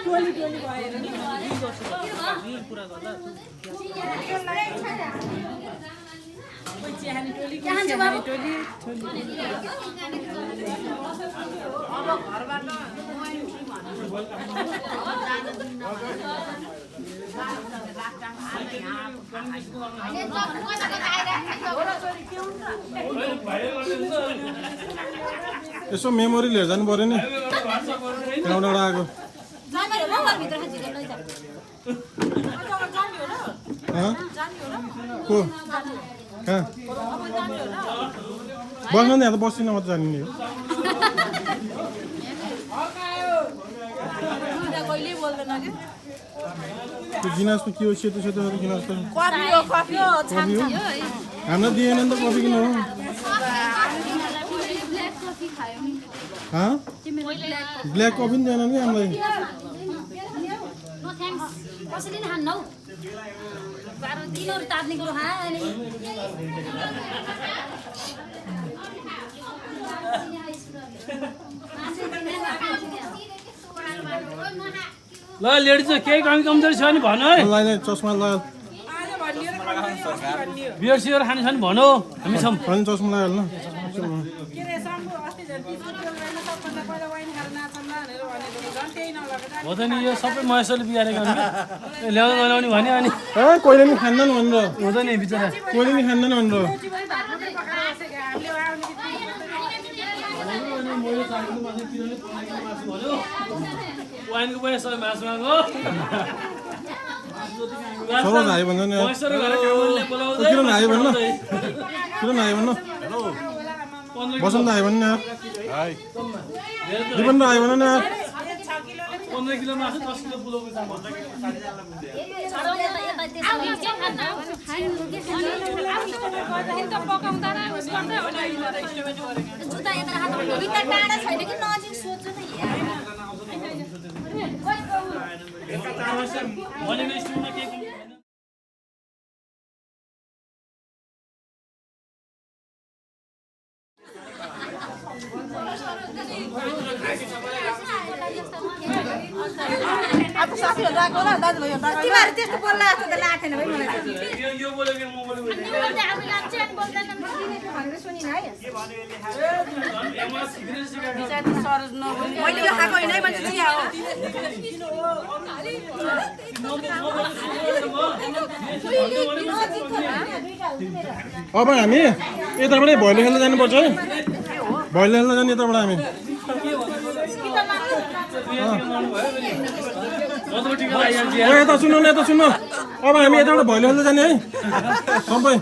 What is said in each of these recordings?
टोली टोली भएर नि पुरा गर्दा कोही चिहानी टोली टोली अब घरबाट यसो मेमोरी लिएर जानु पर्यो नि त्यहाँबाट आएको को कहाँ बस्नु नि यहाँ त बस्दिनँ म त जाने नि हो त्यो गिलासमा के हो सेतो सेतो गिलास त हामीलाई दिएन नि त कफी किन हो ब्ल्याक कफी नि दिएन नि हामीलाई ल लेडिज केही कमी कमजोरी छ भने भन है चस्मा लगायो बियर सियर खाने छ भने भनौ हामी छौँ चस्मा लगायो ल हो त नि यो सबै महेश्वरले बिगारेको ल्याउनु नल्याउने भने अनि कहिले नि खान्दैन भनेर हो त नि बिचरा कहिले नि खान्दैन भनेर वाइनको पनि सबै मासु मागो सरोज आयो भन्छ नि किन नआयो भन्नु किन नआयो भन्नु बसन्त आयो भने दिपन आयो भने नि 15 किलो मासु 10 किलो पुलाउ अब साथीहरु आएको होला दाजुभाइहरु तिमीहरु त्यस्तो बोल्ला जस्तो त लागेन भाइ मलाई यो बोलेको म बोलेको भनेर सुनिन है सरोज नबोल्ने मैले यो खाएको हैन है मैले चिया हो अब हामी यताबाटै भैलो खेल्न जानुपर्छ है भैलो खेल्न जाने यताबाट हामी यता सुन्नु न यता सुन्नु अब हामी यताबाट भैलो खेल्न जाने है सबै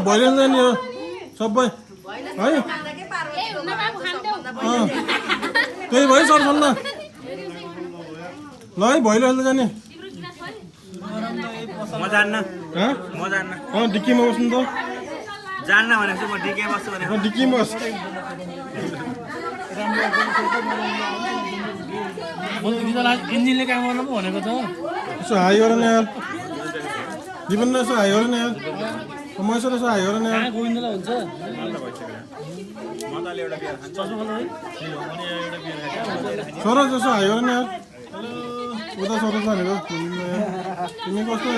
भैलो खेल्न जाने हो सबै है त्यही भयो सर सुन्न ल है भैलो खेल्न जाने म जान्न डिक्कीमा बस्नु त जान्न भनेको म डिक्कीमा बस्छु भनेको डिक्कीमा बस इन्जिनले काम गर्नु पो भनेको त यसो हाई गर न यार जीवन यसो हाई गर न यार मैसो यसो हाई गर न यार गोविन्दलाई हुन्छ सरोज यसो हाई गर न यार उता सरोज भनेको तिमी कस्तो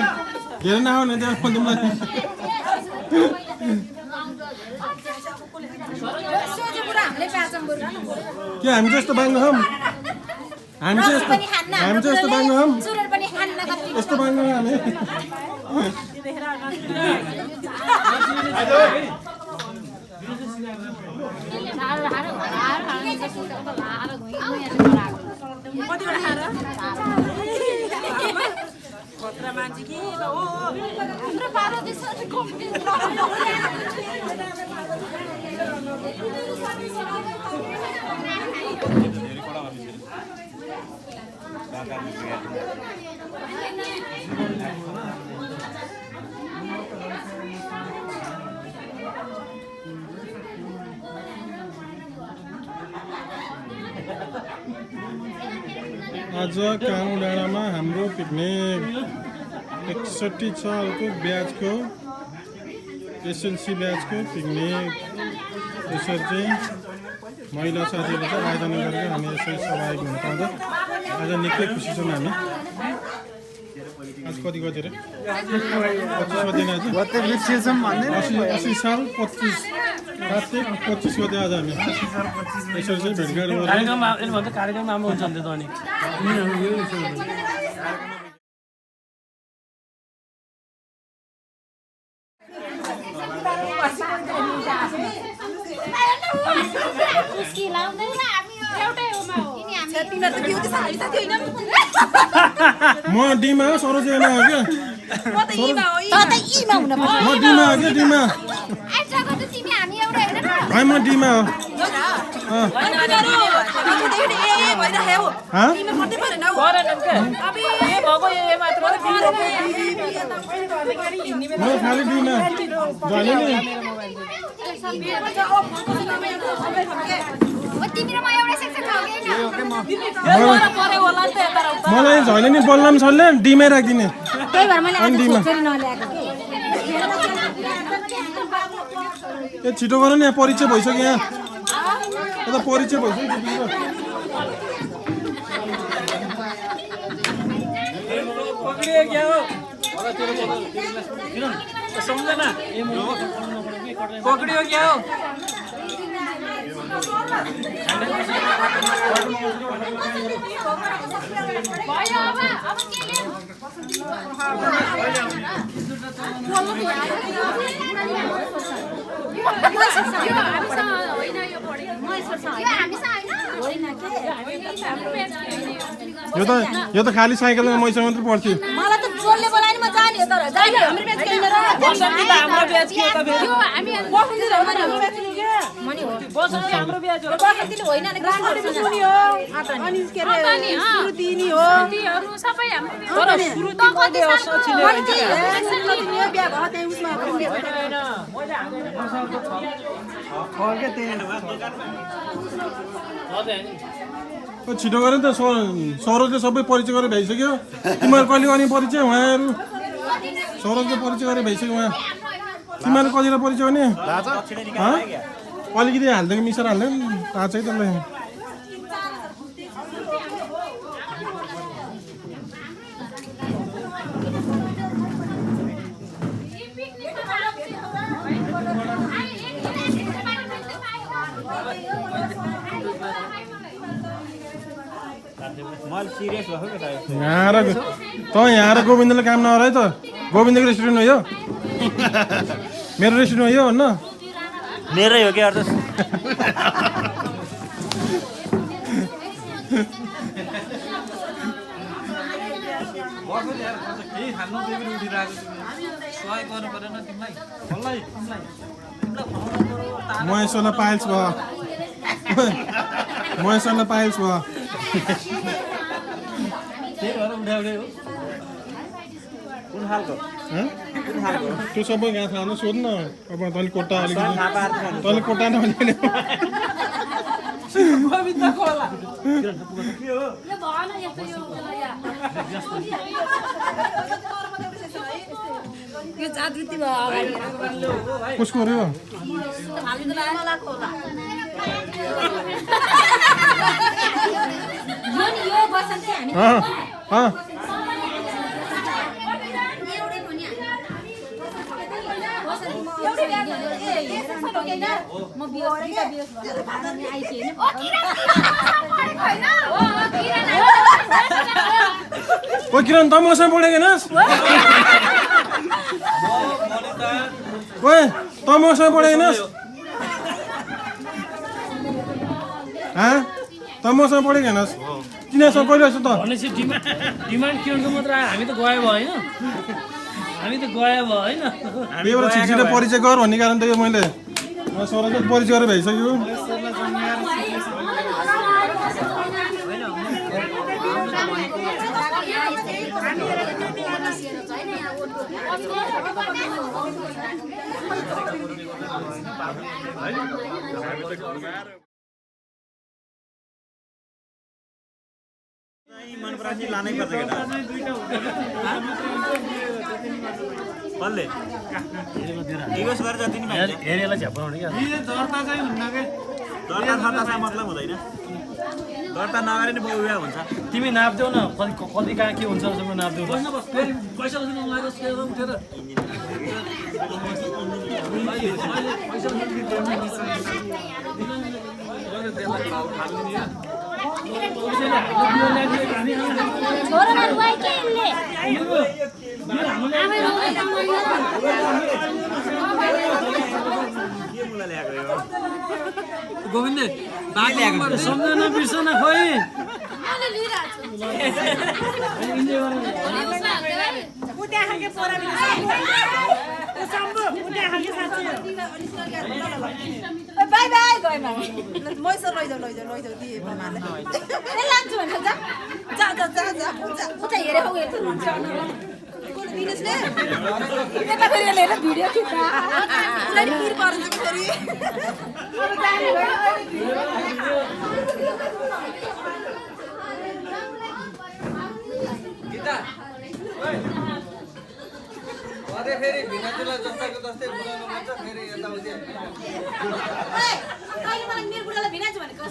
धेरै नआऊ न त्यहाँ तिमीलाई के हामी चाहिँ यस्तो बाङ्गो छौँ हामी चाहिँ यस्तो बाङ्गो छौँ यस्तो बाङ्गो हामी खतरा मान्छे कि हो आज कानु डाँडामा हाम्रो पिकनिक 61 सालको ब्याचको एसएलसी ब्याचको पिकनिक यसरी चाहिँ महिला साथीहरूले चाहिँ आयोजना गरेर हामी यसरी सहभागी हुन पाउँदा आज निकै खुसी छौँ हामी आज कति गते रे 25 गते आज 80 साल 25 कार्तिक 25 गते आज हामी यसरी चाहिँ भेटघाट गरेर कार्यक्रम यसभन्दा कार्यक्रम राम्रो हुन्छ नि त अनि म डीमा हो सरोजना हो क्या म डीमा हो क्या डीमा भाइ म डीमा हो म खालि डीमा जहिले नि मलाई झैले नि बल्लम सरले डीमै राखिदिने ए छिटो गर नि यहाँ परिचय भइसक्यो यहाँ यता परिचय भइसक्यो पकड़ियो क्या हो यो त खाली साइकलमा मैसँग मात्रै पढ्थ्यो मलाई त जोडले बोलायो नि म जाने हो तर जाने हाम्रो ब्याच किन र बसन्ती त हाम्रो ब्याच के त फेरि यो हामी बसन्ती र हाम्रो ब्याच नि के मनी हो बसन्ती हाम्रो ब्याच हो बसन्ती होइन नि ग्रान्ड सुनि हो अनि के रे सुरुति नि हो तीहरु सबै हाम्रो तर सुरुति कति हो सचिले सुरुति नि बिहा भयो त्यही उसमा हैन मैले हामीले बसाएको छ खर्के त्यही छिटो गरे त सरोजले सबै परिचय गरेर भइसक्यो तिमीहरू कहिले गर्ने परिचय उहाँहरू सरोजले परिचय गरेर भइसक्यो उहाँ तिमीहरू कतिलाई परिचय गर्ने अलिकति हालिदिएको मिसर हाल्दैन थाहा छ है त्यसलाई यहाँ र गोविन्दले काम नगर है त गोविन्दको रेस्टुरेन्ट हो यो मेरो रेस्टुरेन्ट हो यो भन्न मेरै हो क्या अर्थ महेश्वरलाई पाइल्स भयो महेश्वरलाई पाइल्स भयो त्यो सबै गाँ थाहा सोध्न अब तैँले कोट्टा अलिकति तैँले कोट्टा नभने यो जागृति भयो अगाडि कसको हो यो यो बसन्ती हामी म ओ किरण त मसँग पढेको हैनस् ओए त मसँग पढेको हैनस् त मसँग पढेको हैनस् किनसँग पढिरहेको छ त भनेपछि डिमान्ड के हुन्छ मात्र हामी त गयो भयो हैन हामी त गयो भयो हैन एउटा छिटो परिचय गर भन्ने कारण त यो मैले सरोजले परिचय गरेर भइसक्यो मन परासी लानै पर्छ केटा कसले रिक्वेस्ट गरेर जति नि पाइन्छ हेरेलाई झ्यापाउने क्या दर्ता चाहिँ हुन्न के दर्ता थर्तासँग मतलब हुँदैन दर्ता नगरे नि बहु हुन्छ तिमी नाप्देऊ न कति कहाँ के हुन्छ सबै नाप्देऊ पैसा उठेर गोविन्द सम्झना बिर्सना खोइ बाई बाई गएमा मैसो लैजाऊ दिए मामाले लान्छु भने जा उता हेरेको हेर्छु दिनुहोस् यता फेरि हेरेर भिडियो खिच्दा पिर पर्छ फेरि फेरि भिनाजुलाई जस्ताको जस्तै बोलाउनु मन छ फेरि यताउति कहिले मलाई मेरो बुढालाई भिनाजु भनेको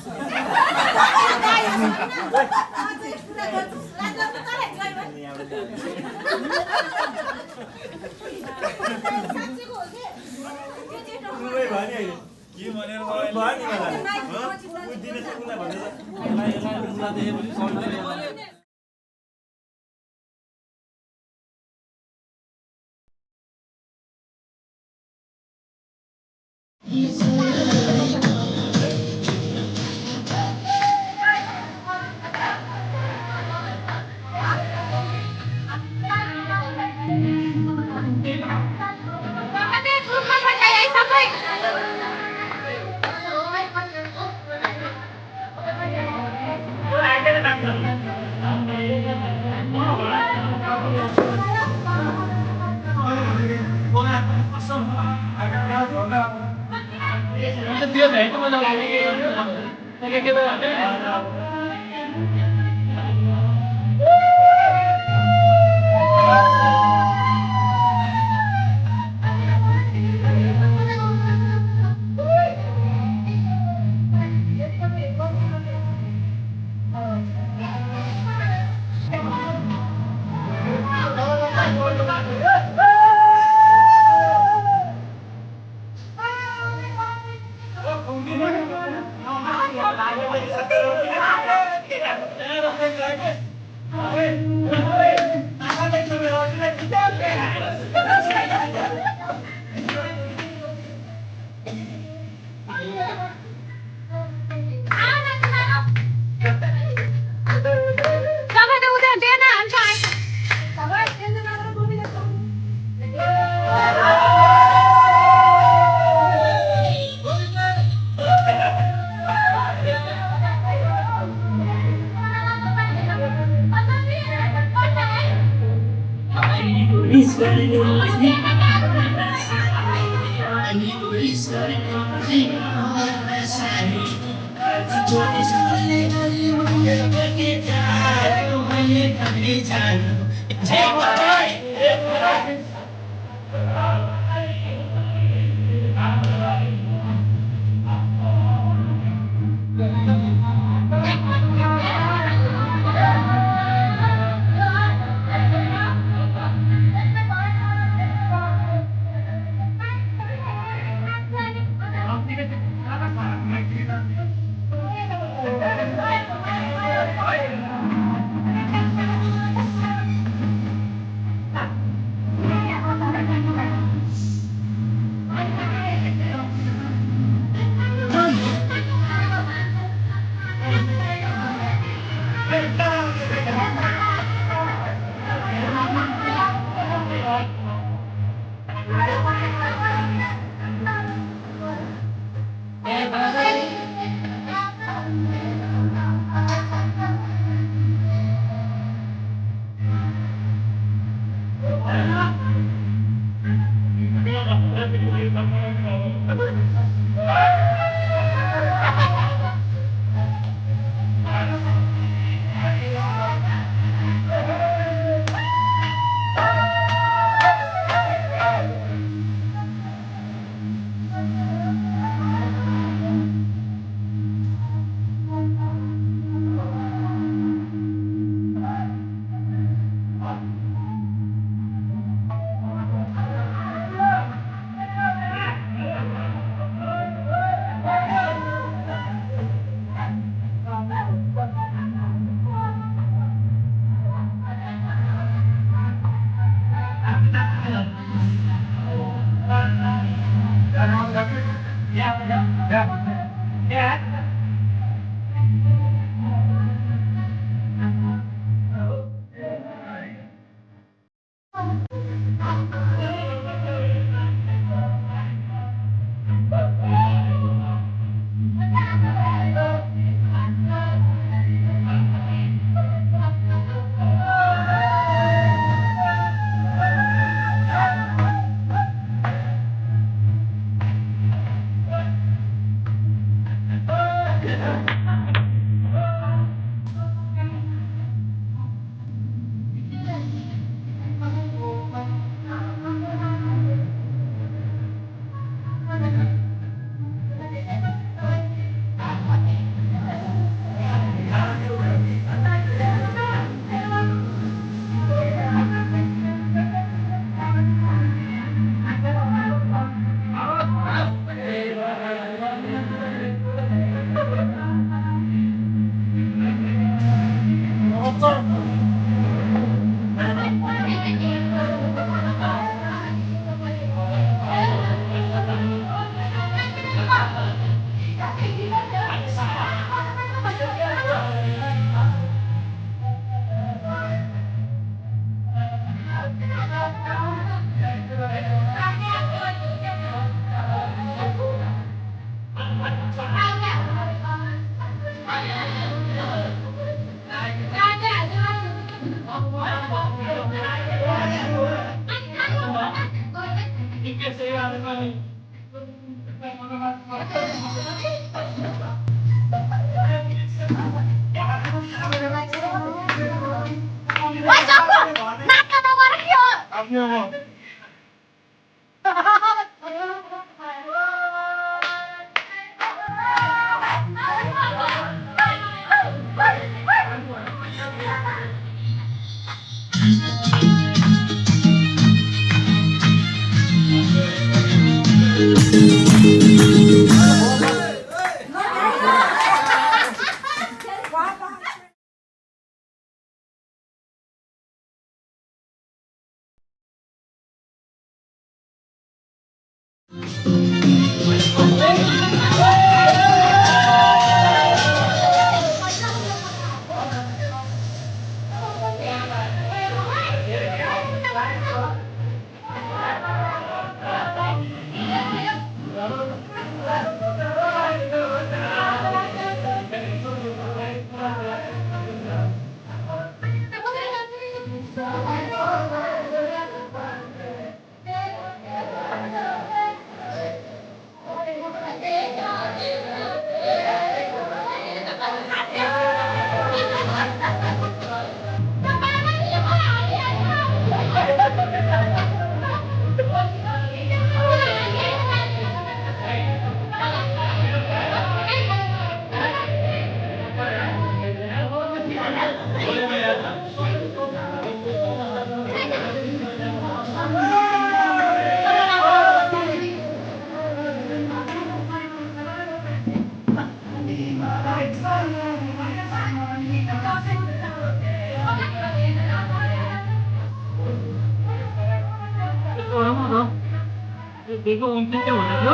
내가 운転때 원하죠?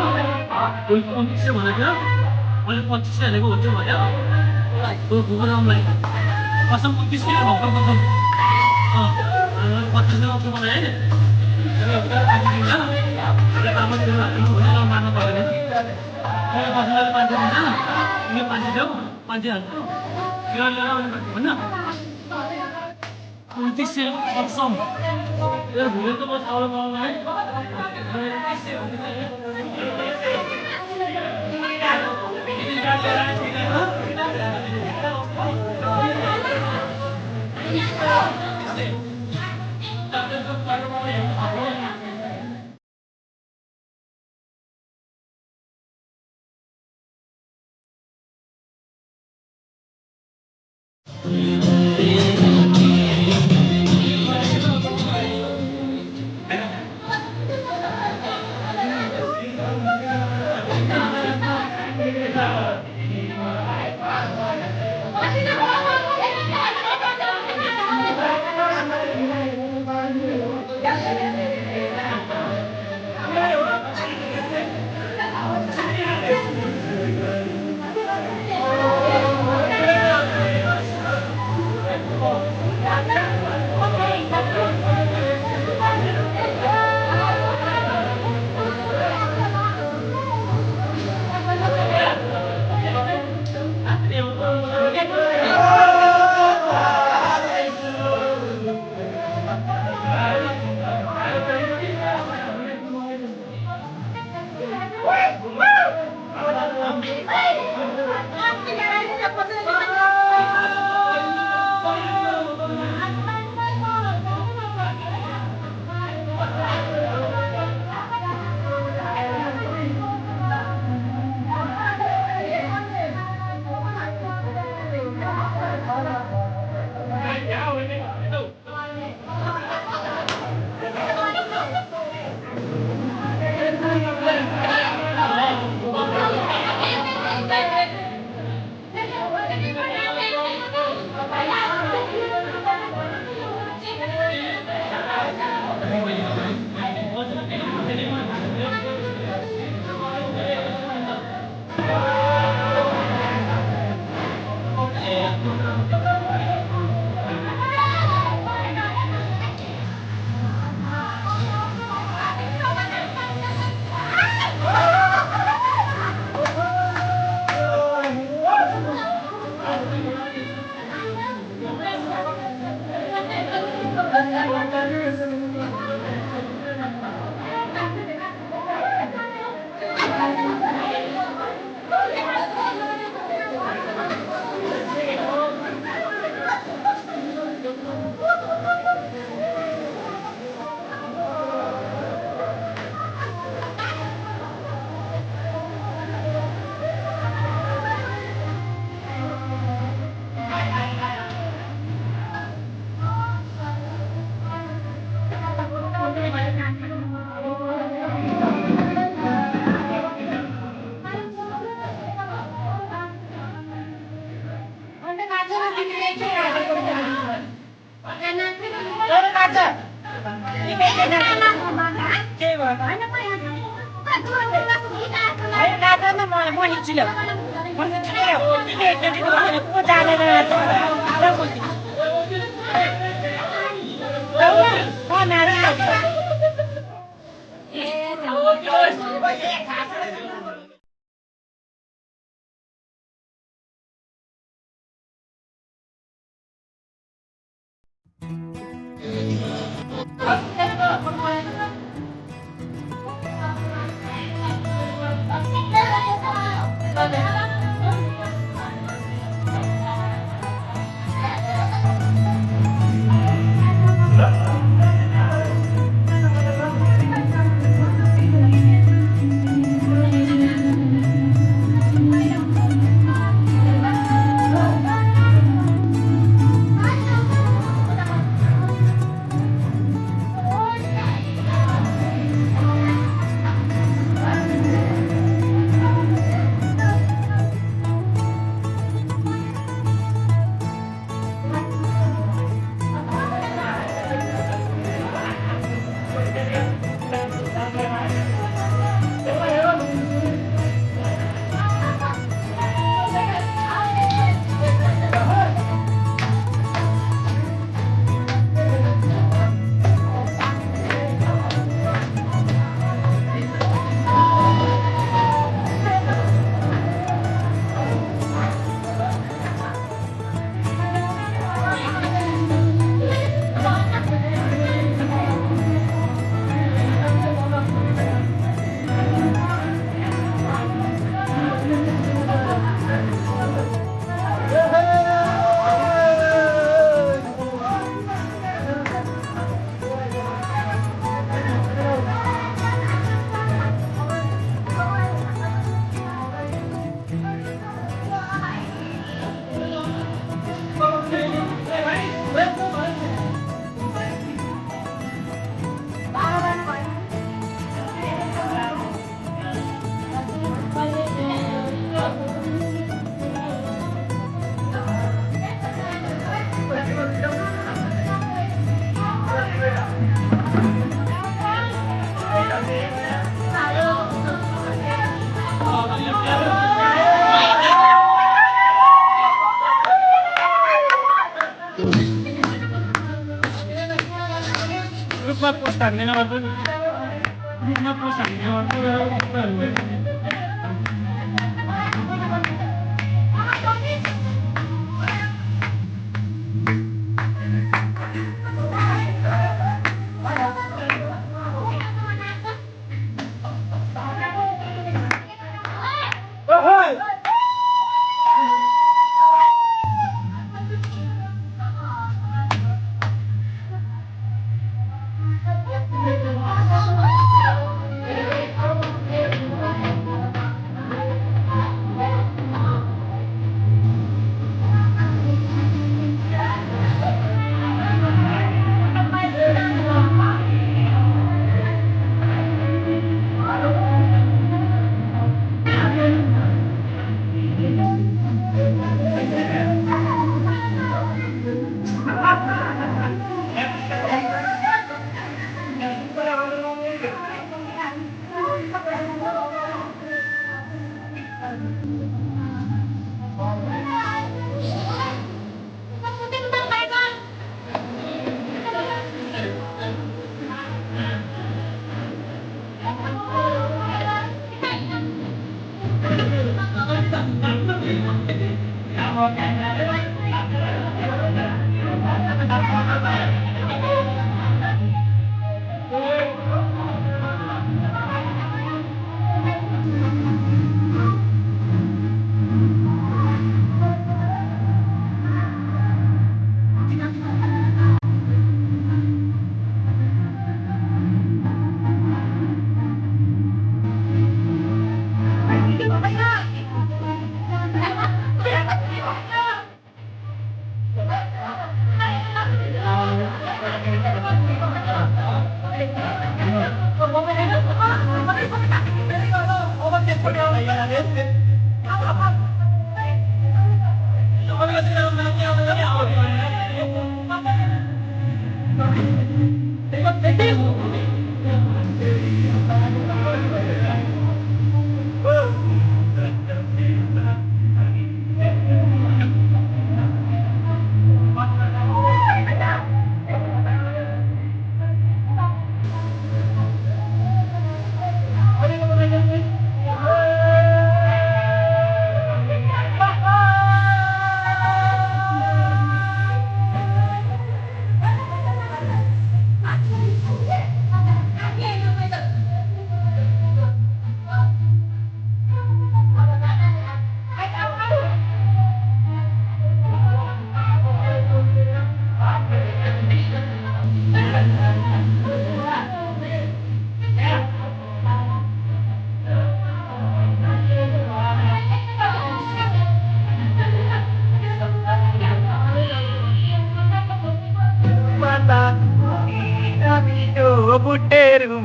운転때 원하죠? 원래 펀치야 내가 운전 뭐냐? 그거 나오면 와서 펀치야 먹고 펀치야 먹고 뭐해? 내가 여기다 가지고 내가 아무 데나 이거 많은 거거든. 내가 가서 만지잖아. 이게 만지죠? 만지 않고 이러려면 뭐냐? 펀치야 없어. 내가 물도 뭐 사오러 가면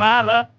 Rumala.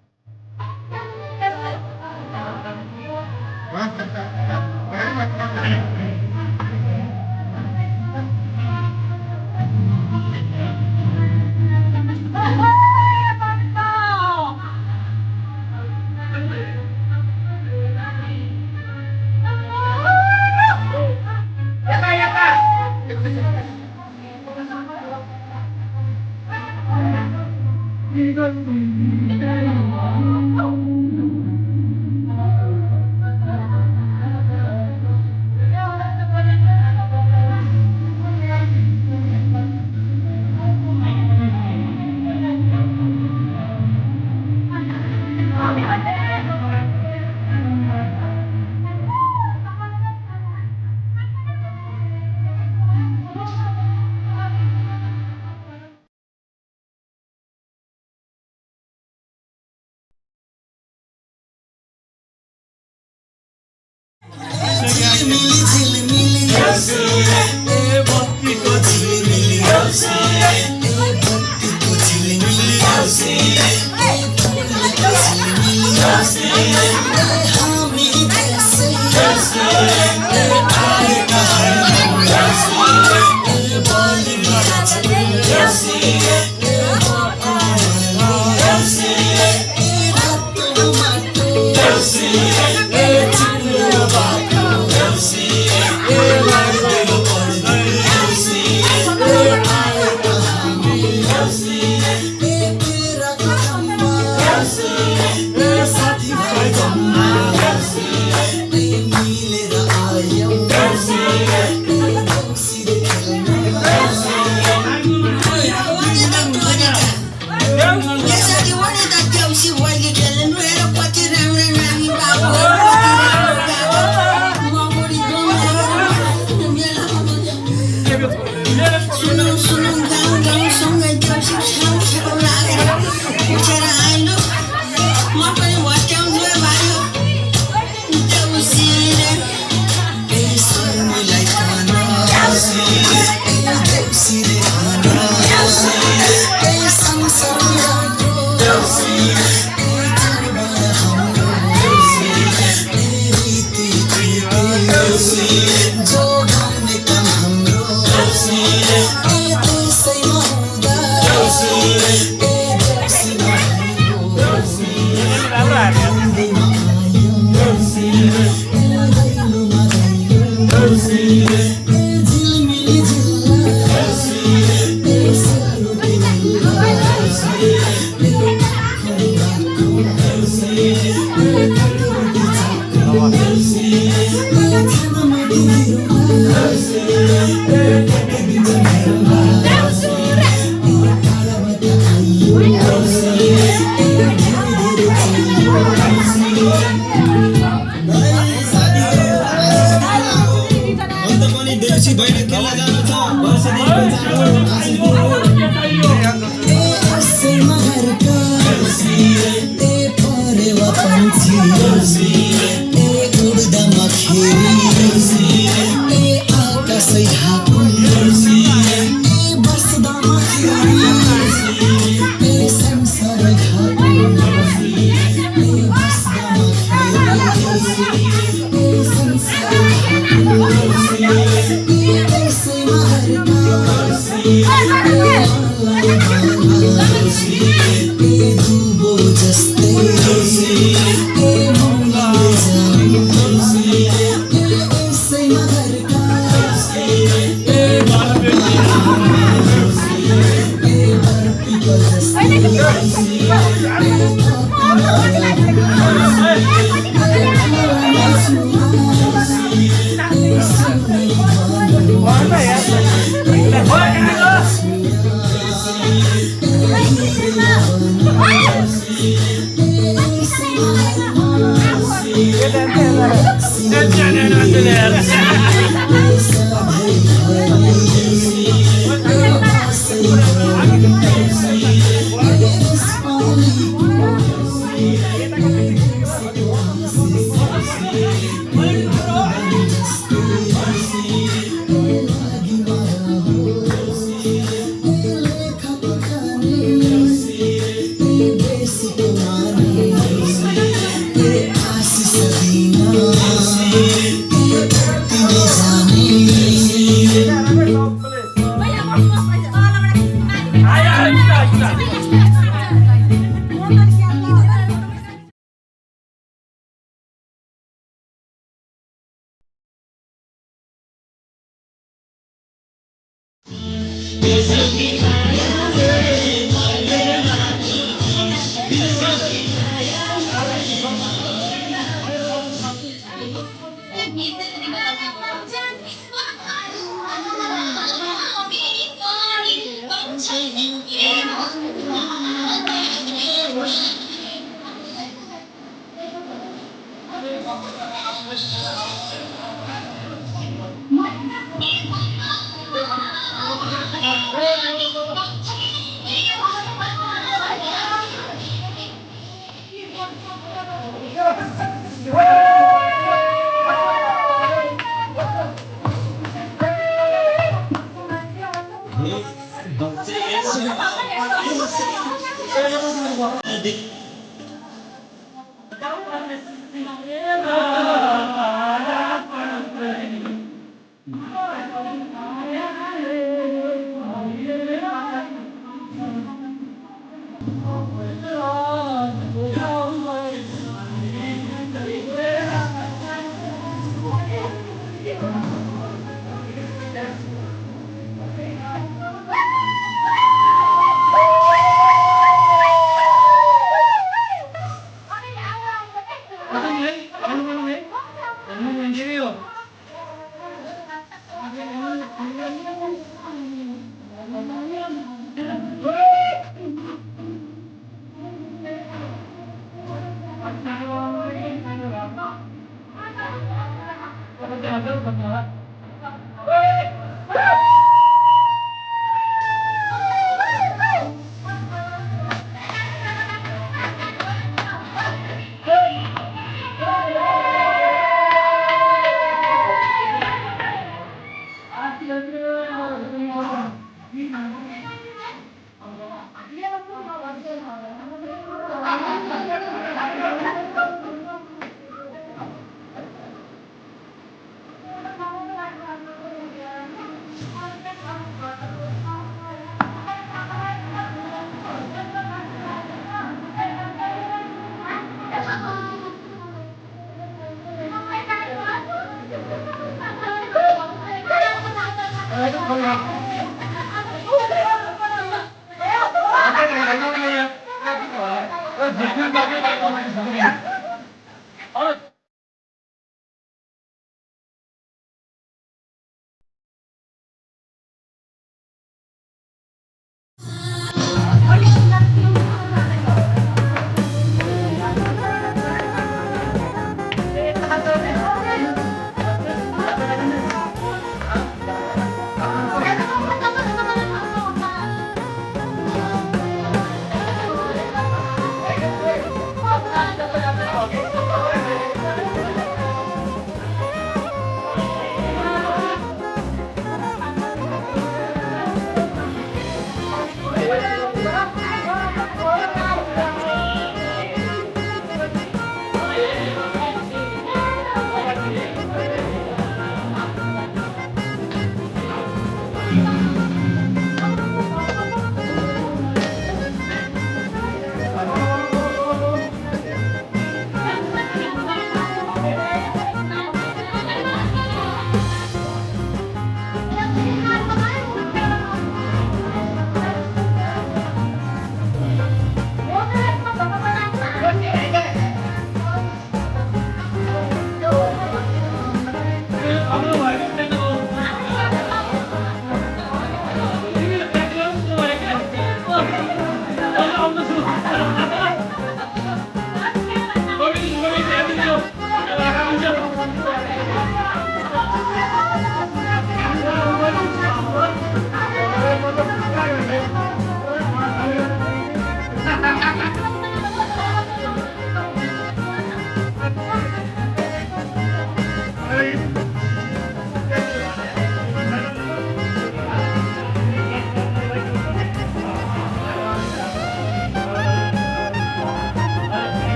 Yes. पछि बहिनी खेल्न जानु छ वर्षदेखिको जानु आजको महरका ए परेवा पंछी ए उड्दा मखेरी ए आकाशै ढाकु ए बस्दा मखेरी ए संसार ढाकु ए बस्दा मखेरी ए संसार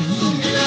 Thank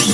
you.